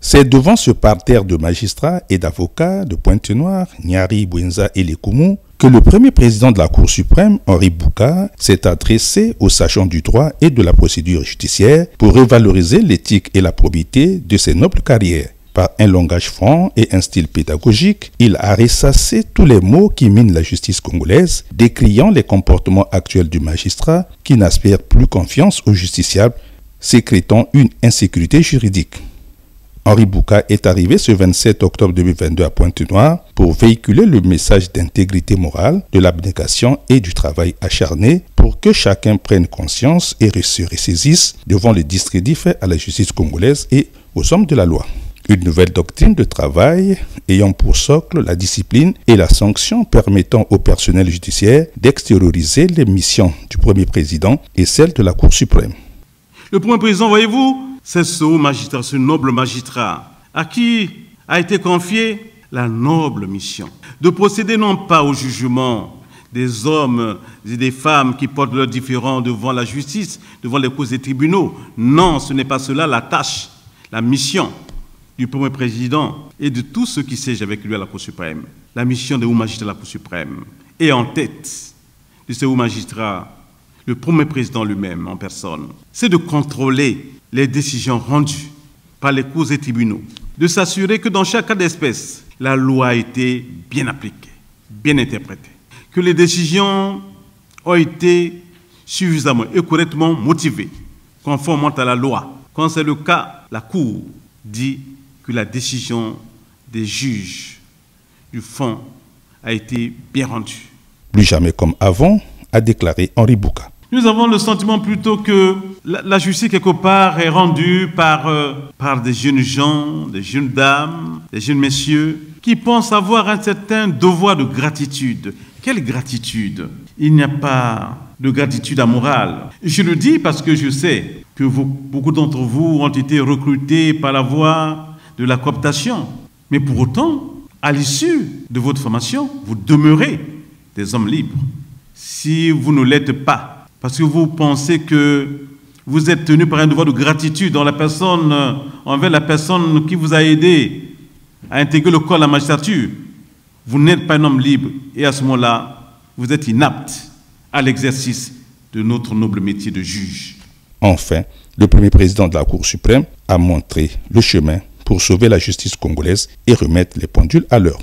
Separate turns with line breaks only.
C'est devant ce parterre de magistrats et d'avocats de Pointe-Noire, Nyari, Bouenza et Lekoumou que le premier président de la Cour suprême, Henri Bouka, s'est adressé aux sachants du droit et de la procédure judiciaire pour revaloriser l'éthique et la probité de ses nobles carrières. Par un langage franc et un style pédagogique, il a ressassé tous les mots qui minent la justice congolaise, décriant les comportements actuels du magistrat qui n'aspire plus confiance aux justiciables, sécrétant une insécurité juridique. Henri Bouka est arrivé ce 27 octobre 2022 à Pointe-Noire pour véhiculer le message d'intégrité morale, de l'abnégation et du travail acharné pour que chacun prenne conscience et se ressaisisse devant les discrédits faits à la justice congolaise et aux hommes de la loi. Une nouvelle doctrine de travail ayant pour socle la discipline et la sanction permettant au personnel judiciaire d'extérioriser les missions du premier président et celles de la Cour suprême.
Le premier président, voyez-vous, c'est ce haut magistrat, ce noble magistrat, à qui a été confiée la noble mission de procéder non pas au jugement des hommes et des femmes qui portent leurs différends devant la justice, devant les causes des tribunaux. Non, ce n'est pas cela la tâche, la mission du premier président et de tous ceux qui siègent avec lui à la Cour suprême. La mission des hauts magistrats de la Cour suprême. Et en tête de ces hauts magistrats, le premier président lui-même en personne, c'est de contrôler les décisions rendues par les cours et tribunaux, de s'assurer que dans chaque cas d'espèce, la loi a été bien appliquée, bien interprétée, que les décisions ont été suffisamment et correctement motivées, conformément à la loi. Quand c'est le cas, la Cour dit que la décision des juges du fond a été bien rendue.
Plus jamais comme avant, a déclaré Henri Bouka.
Nous avons le sentiment plutôt que la justice, quelque part, est rendue par des jeunes gens, des jeunes dames, des jeunes messieurs, qui pensent avoir un certain devoir de gratitude. Quelle gratitude? Il n'y a pas de gratitude amorale. Je le dis parce que je sais que beaucoup d'entre vous ont été recrutés par la voie de la cooptation. Mais pour autant, à l'issue de votre formation, vous demeurez des hommes libres. Si vous ne l'êtes pas, parce que vous pensez que vous êtes tenu par un devoir de gratitude envers la personne qui vous a aidé à intégrer le corps de la magistrature, vous n'êtes pas un homme libre et à ce moment-là, vous êtes inapte à l'exercice de notre noble métier de juge.
Enfin, le premier président de la Cour suprême a montré le chemin pour sauver la justice congolaise et remettre les pendules à l'heure.